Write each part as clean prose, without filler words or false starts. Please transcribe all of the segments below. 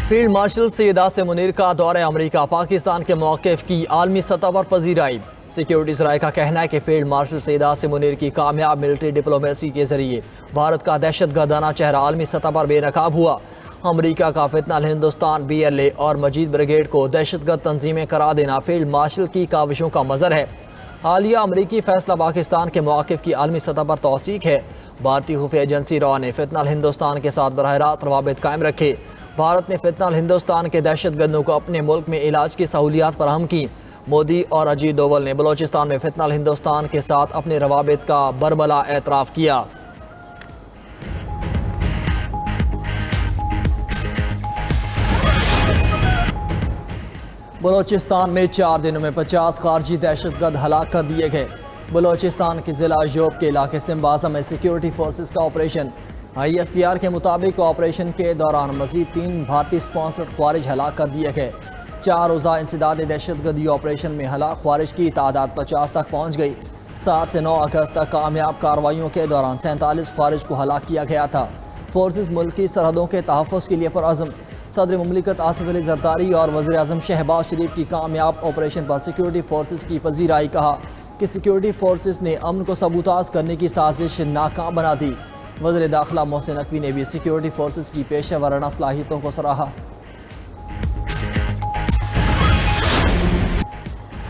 Field marshal Syed Asim Munir का दौरे America Pakistan के मौक़िफ़ की आलमी सतह पर पजीराई। सिक्योरिटी ज़राए का कहना है कि फील्ड मार्शल सैयद आसिम मुनीर की कामयाब मिलिट्री डिप्लोमेसी के जरिए भारत का दहशतगर्दाना चेहरा आलमी सतह पर बेनकाब हुआ। अमेरिका का फितनल हिंदुस्तान BLA और मजीद ब्रिगेड को दहशतगर्द तंजीमें करार देना फील्ड मार्शल की काविशों का मज़र है। हालिया अमरीकी फैसला पाकिस्तान के मौक़िफ़ की आलमी सतह पर तौसीक है। भारतीय खुफिया एजेंसी रॉ ने फितनल हिंदुस्तान के साथ बरह रास्त रवाबित कायम रखे। भारत ने फितनल हिंदुस्तान के दहशतगर्दों को अपने मुल्क में इलाज की सहूलियात फराहम की। मोदी और अजीत डोवल ने बलोचिस्तान में फितनल हिंदुस्तान के साथ अपने रवाबित का बरबला एतराफ़ किया। बलोचिस्तान में 4 दिनों में 50 खारजी दहशतगर्द हलाक कर दिए गए। बलोचिस्तान के ज़िला जोब के इलाके सिम्बाजा में सिक्योरिटी फोर्सेस का ऑपरेशन। ISPR के मुताबिक ऑपरेशन के दौरान मजीद 3 भारतीय स्पॉन्सर्ड ख्वारिज हलाक कर दिए गए। 4 रोज़ा इंसदाद दहशतगर्दी ऑपरेशन में हलाक ख्वारिज की तादाद 50 तक पहुँच गई। 7 से 9 अगस्त तक कामयाब कार्रवाइयों के दौरान 47 ख्वारिज को हलाक किया गया था। फोर्सेस मुल्क की सरहदों के तहफ़्फ़ुज़ के लिए पुरअज़्म। सदर मुमलिकत आसिफ अली जरदारी और वज़ीर आज़म शहबाज शरीफ की कामयाब ऑपरेशन पर सिक्योरिटी फोर्सेस की पजीराई। कहा कि सिक्योरिटी फोर्सेस ने अमन को सबूताज करने की साजिश नाकाम बना दी। वज़ीर दाखिला मोहसिन नकवी ने भी सिक्योरिटी फोर्सेस की पेशा वराना सलाहियतों को सराहा।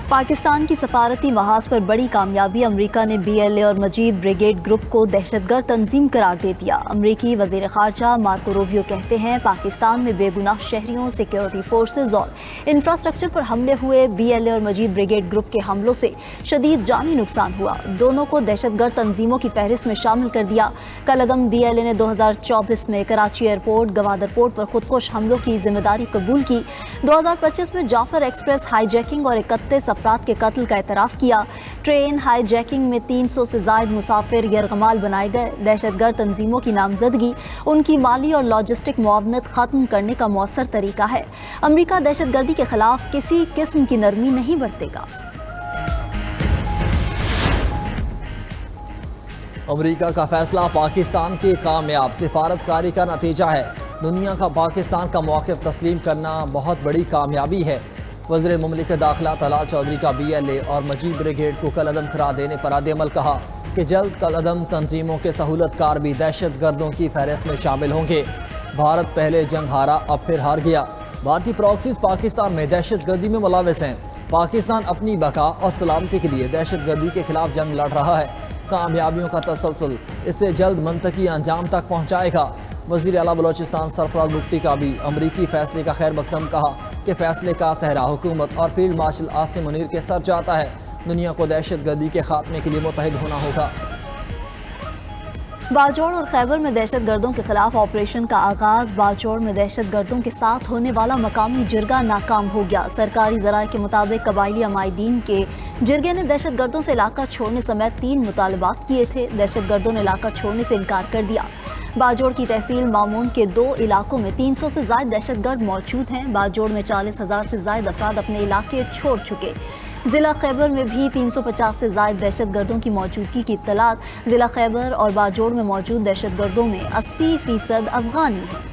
पाकिस्तान की सफारती महाज पर बड़ी कामयाबी। अमरीका ने BLA और मजीद ब्रिगेड ग्रुप को दहशतगर्द तंजीम करार दे दिया। अमरीकी वज़ीर ख़ारजा मार्को रूबियो कहते हैं पाकिस्तान में बेगुनाह शहरियों, सिक्योरिटी फोर्सेज और इंफ्रास्ट्रक्चर पर हमले हुए। BLA और मजीद ब्रिगेड ग्रुप के हमलों से शदीद जानी नुकसान हुआ। दोनों को दहशतगर्द तंजीमों की फहरिस्त में शामिल कर दिया। कलअदम BLA ने 2024 में कराची एयरपोर्ट, गवादर पोर्ट पर खुदकुश हमलों की जिम्मेदारी कबूल की। 2025 में जाफर एक्सप्रेस हाईजैकिंग और 31 अफराद के कत्ल का एतराफ़ किया। ट्रेन हाईजैकिंग में 300 से ज़ायद मुसाफिर यरगमाल बनाए गए। दहशतगर्द तंजीमों की नामजदगी उनकी माली और लॉजिस्टिक मुआवनत ख़त्म करने का मौसर तरीका है। अमरीका दहशतगर्दी के खिलाफ किसी किस्म की नरमी नहीं बरतेगा। अमरीका का फैसला पाकिस्तान की कामयाब सिफारतकारी का नतीजा है। दुनिया का पाकिस्तान का मौक़िफ़ तस्लीम करना बहुत बड़ी कामयाबी है। वज़ीर मुमलिकत दाखिला तलाल चौधरी का BLA और मजीद ब्रिगेड को कलअदम करार देने पर रद्द-ए-अमल। कहा कि जल्द कलअदम तंजीमों के सहूलतकार भी दहशतगर्दों की फहरिस्त में शामिल होंगे। भारत पहले जंग हारा, अब फिर हार गया। भारतीय प्रॉक्सीज पाकिस्तान में दहशतगर्दी में मुलव्वस हैं। पाकिस्तान अपनी बका और सलामती के लिए दहशतगर्दी के खिलाफ जंग लड़ रहा है। कामयाबियों का तसलसल इससे जल्द मंतकी अंजाम तक पहुँचाएगा। वज़ीर आला बलोचिस्तान सरफराज बुगटी का भी अमरीकी फैसले का खैर मकदम। कहा कि फैसले का सहरा हुकूमत और फील्ड मार्शल आसिम मुनीर के सर जाता है। दुनिया को दहशतगर्दी के खात्मे के लिए मुत्तहिद होना होगा। बाजौड़ और खैबर में दहशतगर्दों के खिलाफ ऑपरेशन का आगाज। बाजौड़ में दहशतगर्दों के साथ होने वाला मकामी जिरगा नाकाम हो गया। सरकारी ज़राए के मुताबिक कबायली अमायदीन के जिरगे ने दहशतगर्दों से इलाका छोड़ने समेत 3 मुतालबात किए थे। दहशतगर्दों ने इलाका छोड़ने से इनकार कर दिया। बाजौड़ की तहसील मामून के 2 इलाकों में 300 से ज़ायद दहशतगर्द मौजूद हैं। बाजौड़ में 40,000 से ज़ायद अफराद अपने इलाके छोड़ चुके। ज़िला खैबर में भी 350 से ज़ायद दहशतगर्दों की मौजूदगी की इत्तलात। ज़िला खैबर और बाजौड़ में मौजूद दहशतगर्दों में 80% अफगानी हैं।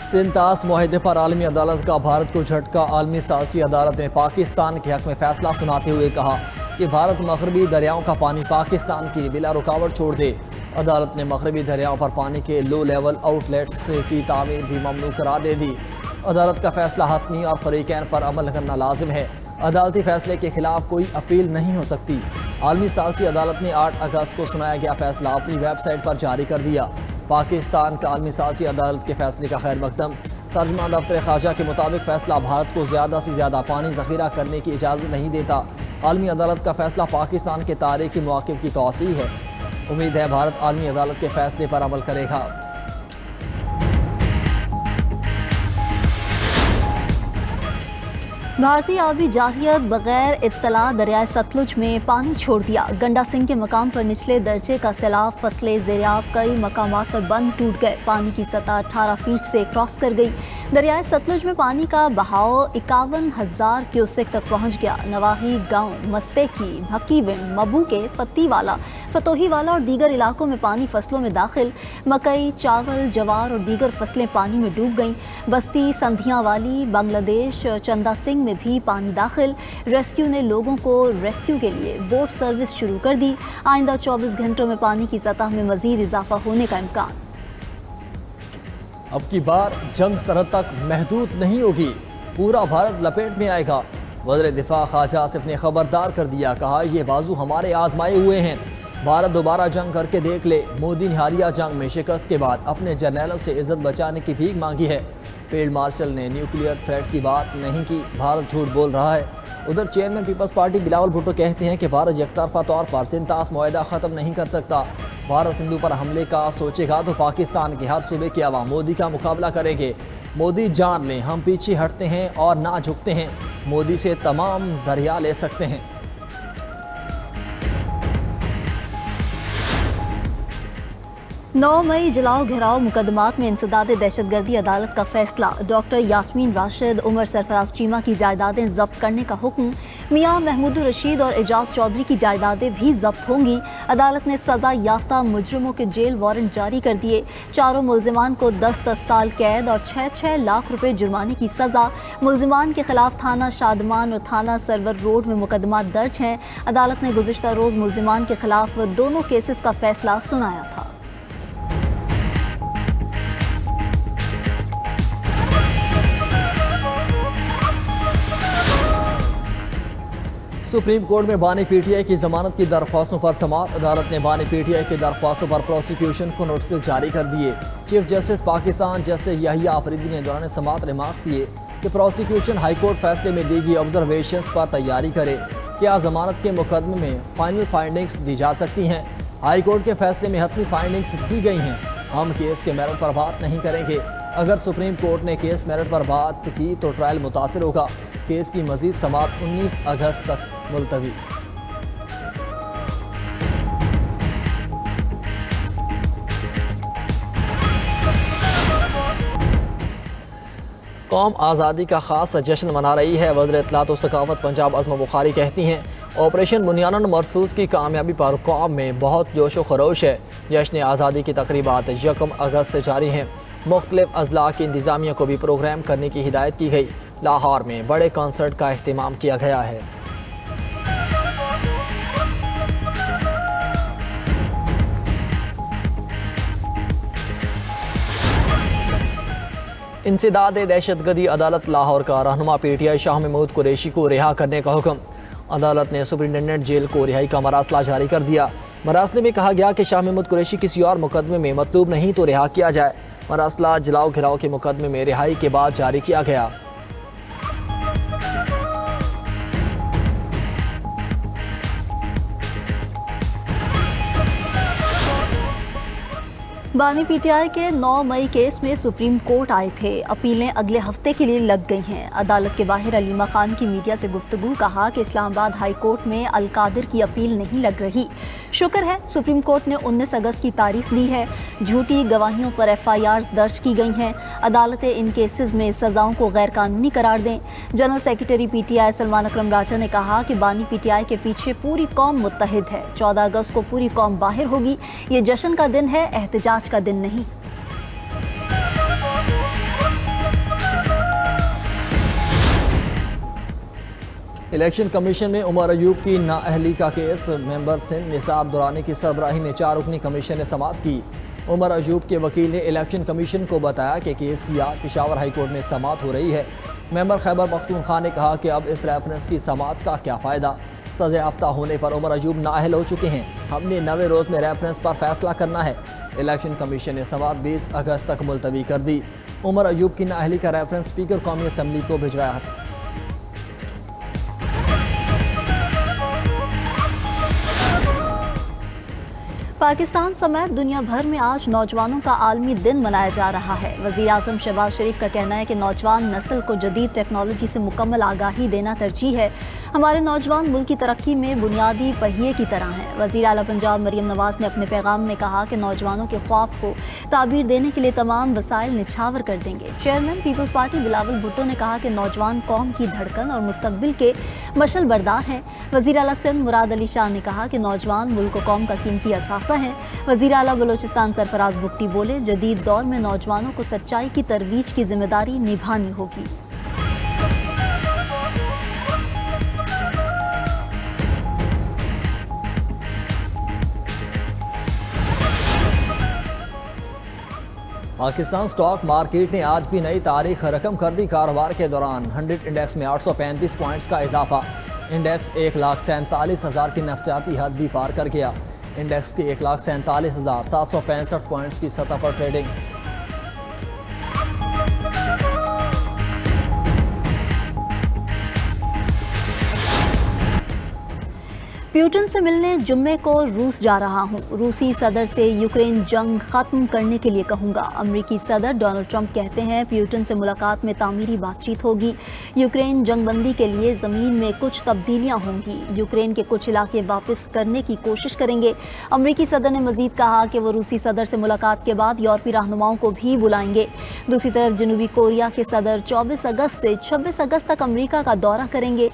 सिंतास मुआहदे पर आलमी अदालत का भारत को झटका। आलमी सालसी अदालत ने पाकिस्तान के हक में फैसला सुनाते हुए कहा कि भारत मगरबी दरियाओं का पानी पाकिस्तान की बिला रुकावट छोड़ दे। अदालत ने मगरबी दरियाओं पर पानी के लो लेवल आउटलेट्स की तामीर भी ममनू करार दे दी। अदालत का फैसला हतमी और फरीकैन पर अमल करना लाजिम है। अदालती फैसले के खिलाफ कोई अपील नहीं हो सकती। आलमी सालसी अदालत ने 8 अगस्त को सुनाया गया फैसला अपनी वेबसाइट पर जारी कर दिया। पाकिस्तान का आलमी सालसी अदालत के फैसले का खैर मकदम। तर्जुमा दफ्तर ख़ारजा के मुताबिक फैसला भारत को ज़्यादा से ज़्यादा पानी ज़ख़ीरा करने की इजाज़त नहीं देता। आलमी अदालत का फैसला पाकिस्तान के तारीख़ी मौक़िफ़ की तौसीह है। उम्मीद है भारत आलमी अदालत के फैसले पर अमल करेगा। भारतीय आबी जाहियत बगैर इत्तला दरियाए सतलुज में पानी छोड़ दिया। गंडा सिंह के मकाम पर निचले दर्जे का सैलाब फसले ज़ेरियाब कई मकामात पर बंद टूट गए। पानी की सतह 18 फीट से क्रॉस कर गई। दरियाए सतलुज में पानी का बहाव 51,000 क्यूसेक तक पहुंच गया। नवाही गांव मस्तेकी, भक्कीविंड, मबूके, पत्तीवाला, फतोहीवाला और दीगर इलाकों में पानी फसलों में दाखिल। मकई, चावल, जवार और दीगर फसलें पानी में डूब गईं। बस्ती, संधियां वाली, बांग्लादेश, चंदा सिंह में भी पानी दाखिल। रेस्क्यू ने लोगों को रेस्क्यू के लिए बोट सर्विस शुरू कर दी। आइंदा 24 घंटों में पानी की सतह में मजीद इजाफा होने का इम्कान। अब की बार जंग सरहद तक महदूद नहीं होगी, पूरा भारत लपेट में आएगा। वज़ीर दिफा ख्वाजा आसिफ ने खबरदार कर दिया, कहा ये बाजू हमारे आजमाए हुए हैं, भारत दोबारा जंग करके देख ले। मोदी ने हालिया जंग में शिकस्त के बाद अपने जर्नैलों से इज्जत बचाने की भीख मांगी है। फील्ड मार्शल ने न्यूक्लियर थ्रेट की बात नहीं की, भारत झूठ बोल रहा है। उधर चेयरमैन पीपल्स पार्टी बिलावल भुट्टो कहते हैं कि भारत यकतरफा तौर पर सिंतास मुआहदा ख़त्म नहीं कर सकता। भारत हिंदू पर हमले का सोचेगा तो पाकिस्तान के हर सूबे के अवाम मोदी का मुकाबला करेंगे। मोदी जान लें, हम पीछे हटते हैं और ना झुकते हैं। मोदी से तमाम दरिया ले सकते हैं। नौ मई जलाओ घेराव मुकदमात में इंसदाद दहशतगर्दी अदालत का फैसला। डॉक्टर यास्मीन राशिद, उमर सरफराज चीमा की जायदादें जब्त करने का हुक्म। मियां महमूद रशीद और एजाज चौधरी की जायदादें भी जब्त होंगी। अदालत ने सजा याफ्ता मुजरिमों के जेल वारंट जारी कर दिए। चारों मुल्जिमान को 10-10 साल कैद और 6-6 लाख रुपए जुर्माने की सजा। मुल्जिमान के खिलाफ थाना शादमान और थाना सरवर रोड में मुकदमा दर्ज हैं। अदालत ने गुज़िश्ता रोज़ मुल्जिमान के खिलाफ दोनों केसेस का फैसला सुनाया था। सुप्रीम कोर्ट में बानी पीटीआई की जमानत की दरख्वास्तों पर समाअत। अदालत ने बानी पीटीआई की दरख्वास्तों पर प्रोसिक्यूशन को नोटिस जारी कर दिए। Chief justice Pakistan justice Yahya Afridi ने दौरान समाअत रिमार्क्स दिए कि प्रोसिक्यूशन हाईकोर्ट फैसले में दी गई ऑब्जर्वेशंस पर तैयारी करे। क्या जमानत के मुकदमे में फाइनल फाइंडिंग्स दी जा सकती हैं? हाईकोर्ट के फैसले में हतमी फाइंडिंग्स दी गई हैं। हम केस के मेरिट पर बात नहीं करेंगे। अगर सुप्रीम कोर्ट ने केस मेरिट पर बात की तो ट्रायल मुतासिर होगा। केस की मजीद समाअत 19 अगस्त तक मुलतवी। कौम आज़ादी का खास जश्न मना रही है। वज़ीर इत्तलात व सकाफ़त पंजाब अज़मा बुखारी कहती हैं, ऑपरेशन बुनियानन मरसूस की कामयाबी पर कौम में बहुत जोश व खरोश है। जश्न आज़ादी की तकरीबात 1 अगस्त से जारी हैं। मुख्तलिफ अजला की इंतज़ामिया को भी प्रोग्राम करने की हिदायत की गई। लाहौर में बड़े कॉन्सर्ट का अहतमाम किया गया है। इंसदाद दहशतगर्दी अदालत लाहौर का रहनुमा पीटीआई शाह महमूद कुरैशी को रिहा करने का हुक्म। अदालत ने सुपरिटेंडेंट जेल को रिहाई का मरासला जारी कर दिया। मरासले में कहा गया कि शाह महमूद कुरैशी किसी और मुकदमे में मतलूब नहीं तो रिहा किया जाए। मरासला जलाओ घिराव के मुकदमे में रिहाई के बाद जारी किया गया। बानी पीटीआई के 9 मई केस में सुप्रीम कोर्ट आए थे। अपीलें अगले हफ्ते के लिए लग गई हैं। अदालत के बाहर अलीमा खान की मीडिया से गुफ्तगू, कहा कि इस्लामाबाद हाई कोर्ट में अलकादिर की अपील नहीं लग रही। शुक्र है सुप्रीम कोर्ट ने 19 अगस्त की तारीख दी है। झूठी गवाहियों पर FIRs दर्ज की गई हैं। अदालतें इन केसेस में सजाओं को गैर कानूनी करार दें। जनरल सेक्रेटरी PTI सलमान अकरम राजा ने कहा कि बानी PTI के पीछे पूरी कौम मुत्तहिद है। 14 अगस्त को पूरी कौम बाहर होगी। ये जश्न का दिन है, एहतजाज का दिन नहीं। इलेक्शन कमीशन में उमर अयूब की नाअहली का केस। मेंबर सिंध निसार दुरानी की सरबराही में 4 रुकनी कमीशन ने समाअत की। उमर अयूब के वकील ने इलेक्शन कमीशन को बताया कि केस की आज पेशावर हाई कोर्ट में समाअत हो रही है। मेंबर खैबर पख्तूनख्वा ने कहा कि अब इस रेफरेंस की समाअत का क्या फ़ायदा, सज़ा याफ्ता होने पर उमर अयूब नाअहल हो चुके हैं। हमने 90 रोज़ में रेफरेंस पर फैसला करना है। इलेक्शन कमीशन ने समाअत 20 अगस्त तक मुलतवी कर दी। उमर अयूब की नाअहली का रेफरेंस स्पीकर कौमी असम्बली को भिजवाया था। पाकिस्तान समेत दुनिया भर में आज नौजवानों का आलमी दिन मनाया जा रहा है। वज़ीर आज़म शहबाज शरीफ का कहना है कि नौजवान नस्ल को जदीद टेक्नोलॉजी से मुकम्मल आगाही देना तरजीह है। हमारे नौजवान मुल्क की तरक्की में बुनियादी पहिए की तरह हैं। वज़ीर आला पंजाब मरियम नवाज़ ने अपने पैगाम में कहा कि नौजवानों के ख्वाब को ताबीर देने के लिए तमाम वसाइल निछावर कर देंगे। चेयरमैन पीपल्स पार्टी बिलावल भुट्टो ने कहा कि नौजवान कौम की धड़कन और मुस्तकबिल के मशल बरदार हैं। वज़ीर आला सिंध मुराद अली शाह ने कहा कि नौजवान मुल्क व कौम का कीमती असासा है। वज़ीर आला बलोचिस्तान सरफराज बुगटी बोले, जदीद दौर में नौजवानों को सच्चाई की तरवीज की जिम्मेदारी निभानी होगी। पाकिस्तान स्टॉक मार्केट ने आज भी नई तारीख रकम कर दी। कारोबार के दौरान 100 इंडेक्स में 835 पॉइंट्स का इजाफा। इंडेक्स 1,47,000 की नफसियाती हद भी पार कर गया। इंडेक्स के 1,47,765 पॉइंट्स की सतह पर ट्रेडिंग। प्यूटन से मिलने जुम्मे को रूस जा रहा हूं। रूसी सदर से यूक्रेन जंग खत्म करने के लिए कहूंगा। अमेरिकी सदर डोनाल्ड ट्रंप कहते हैं प्यूटन से मुलाकात में तामीरी बातचीत होगी। यूक्रेन जंगबंदी के लिए ज़मीन में कुछ तब्दीलियां होंगी। यूक्रेन के कुछ इलाके वापस करने की कोशिश करेंगे। अमेरिकी सदर ने मजीद कहा कि वो रूसी सदर से मुलाकात के बाद यूरोपी रहनुमाओं को भी बुलाएंगे। दूसरी तरफ जनूबी कोरिया के सदर 24 अगस्त से 26 अगस्त तक अमेरिका का दौरा करेंगे।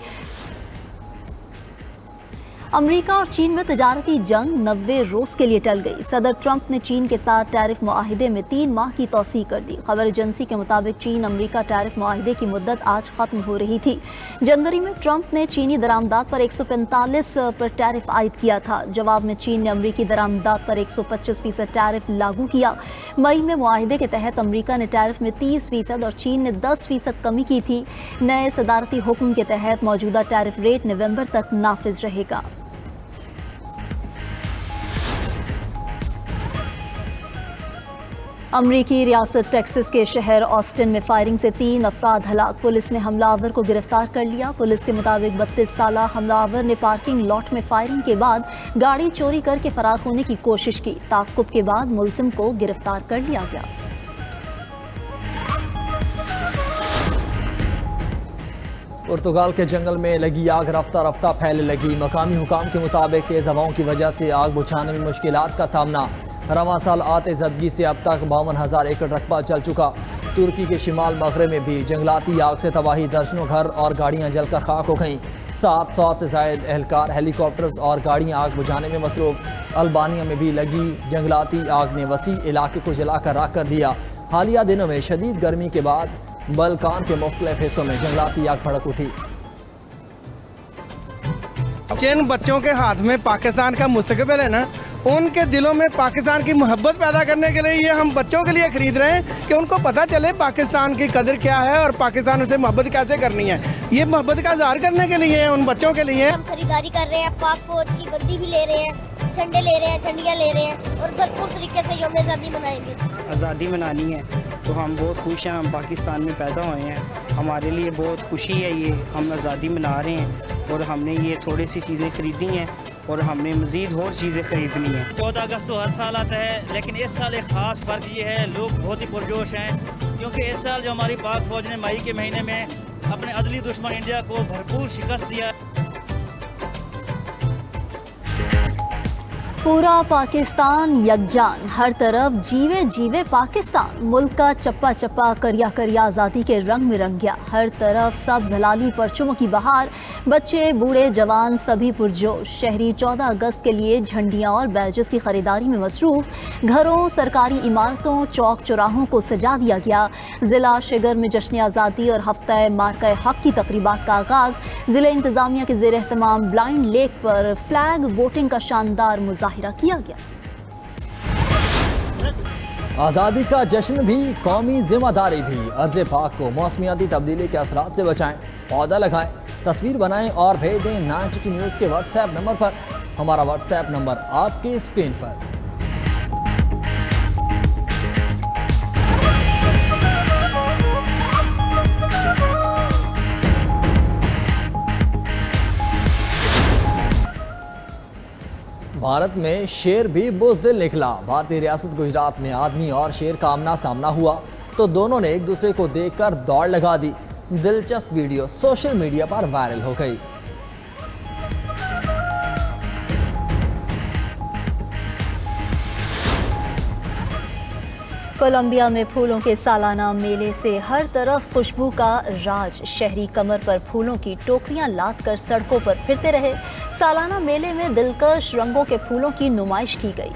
अमेरिका और चीन में तजारती जंग 90 रोज़ के लिए टल गई। सदर ट्रंप ने चीन के साथ टैरिफ मुआहिदे में 3 माह की तौसीह कर दी। खबर एजेंसी के मुताबिक चीन अमेरिका टैरिफ मुआहिदे की मुद्दत आज ख़त्म हो रही थी। जनवरी में ट्रंप ने चीनी दरामदात पर 145 पर टैरिफ आयद किया था। जवाब में चीन ने अमेरिकी दरामदात पर 125% टैरिफ लागू किया। मई में मुआहिदे के तहत अमेरिका ने टैरिफ में 30% और चीन ने 10% कमी की थी। नए सदारती हुक्म के तहत मौजूदा टैरिफ रेट नवंबर तक नाफिज रहेगा। अमरीकी रियासत टेक्सास के शहर ऑस्टिन में फायरिंग से 3 अफराद हलाक। पुलिस ने हमलावर को गिरफ्तार कर लिया। पुलिस के मुताबिक 32 साला हमलावर ने पार्किंग लॉट में फायरिंग के बाद गाड़ी चोरी करके फरार होने की कोशिश की। ताक़ुब के बाद मुलजिम को गिरफ्तार कर लिया गया। पुर्तगाल के जंगल में लगी आग रफ्ता रफ्ता फैलने लगी। मकामी हुकाम के मुताबिक तेज हवाओं की वजह से आग बुझाने में मुश्किलात का सामना। रवां साल आते जदगी से अब तक 52,000 एकड़ रकबा जल चुका। तुर्की के शिमाल मगरब में भी जंगलाती आग से तबाही, दर्जनों घर और गाड़ियां जलकर खाक हो गईं। 700 से ज़ायद एहलकार हेलीकॉप्टर्स और गाड़ियां आग बुझाने में मसरूफ। अल्बानिया में भी लगी जंगलाती आग ने वसी इलाके को जलाकर राख कर दिया। हालिया दिनों में शदीद गर्मी के बाद बल्कान के मुख्तलिफ हिस्सों में जंगलाती आग भड़क उठी। जिन बच्चों के हाथ में पाकिस्तान का मुस्तकबिल है ना, उनके दिलों में पाकिस्तान की मोहब्बत पैदा करने के लिए ये हम बच्चों के लिए खरीद रहे हैं कि उनको पता चले पाकिस्तान की कदर क्या है और पाकिस्तान से मोहब्बत कैसे करनी है। ये मोहब्बत का इज़हार करने के लिए है, उन बच्चों के लिए। हम खरीदारी कर रहे हैं, पाक फौज की वर्दी भी ले रहे हैं, झंडे ले रहे हैं, झंडियाँ ले रहे हैं और भरपूर तरीके से यौम आज़ादी मनाएंगे। आज़ादी मनानी है तो हम बहुत खुश हैं। हम पाकिस्तान में पैदा हुए हैं, हमारे लिए बहुत खुशी है। ये हम आज़ादी मना रहे हैं और हमने ये थोड़ी सी चीज़ें खरीदी हैं और हमने मज़ीद और चीज़ें ख़रीदनी हैं। 14 अगस्त तो हर साल आता है, लेकिन इस साल एक ख़ास फ़र्क ये है, लोग बहुत ही पुरजोश हैं क्योंकि इस साल जो हमारी पाक फ़ौज ने मई के महीने में अपने अज़ली दुश्मन इंडिया को भरपूर शिकस्त दिया। पूरा पाकिस्तान यकजान, हर तरफ जीवे जीवे पाकिस्तान। मुल्क का चप्पा चप्पा करिया करिया आज़ादी के रंग में रंग गया। हर तरफ सब जलाली परचमों की बहार। बच्चे बूढ़े जवान सभी पुरजोश। शहरी 14 अगस्त के लिए झंडियाँ और बैजेस की खरीदारी में मसरूफ़। घरों, सरकारी इमारतों, चौक चौराहों को सजा दिया गया। ज़िला शिगर में जश्न आज़ादी और हफ्ता मार्का हक की तकरीबात का आगाज़। ज़िला इंतज़ामिया के ज़ेर एहतमाम ब्लाइंड लेक पर फ्लैग बोटिंग का शानदार मुजाहिरा किया गया। आज़ादी का जश्न भी, कौमी जिम्मेदारी भी। अर्ज़ पाक को मौसमियाती तब्दीली के असरात से बचाएं, पौधा लगाएं, तस्वीर बनाएं और भेज दें 9 न्यूज़ के व्हाट्सएप नंबर पर। हमारा व्हाट्सएप नंबर आपकी स्क्रीन पर। भारत में शेर भी बुज़दिल निकला। भारतीय रियासत गुजरात में आदमी और शेर का आमना सामना हुआ तो दोनों ने एक दूसरे को देखकर दौड़ लगा दी। दिलचस्प वीडियो सोशल मीडिया पर वायरल हो गई। कोलंबिया में फूलों के सालाना मेले से हर तरफ खुशबू का राज। शहरी कमर पर फूलों की टोकरियां लाद कर सड़कों पर फिरते रहे। सालाना मेले में दिलकश रंगों के फूलों की नुमाइश की गई।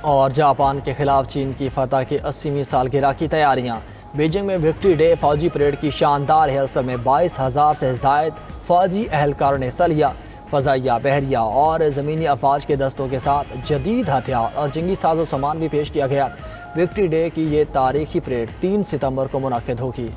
और जापान के खिलाफ चीन की फतह की 80वीं सालगिरह की तैयारियां। बीजिंग में विक्ट्री डे फौजी परेड की शानदार रिहर्सल में 22,000 से जायद फौजी एहलकारों ने हिस्सा लिया। फ़ज़ाइया, बहरिया और ज़मीनी अफवाज के दस्तों के साथ जदीद हथियार और जंगी साजो सामान भी पेश किया गया। विक्ट्री डे की ये तारीखी परेड 3 सितंबर को मुनक़िद होगी।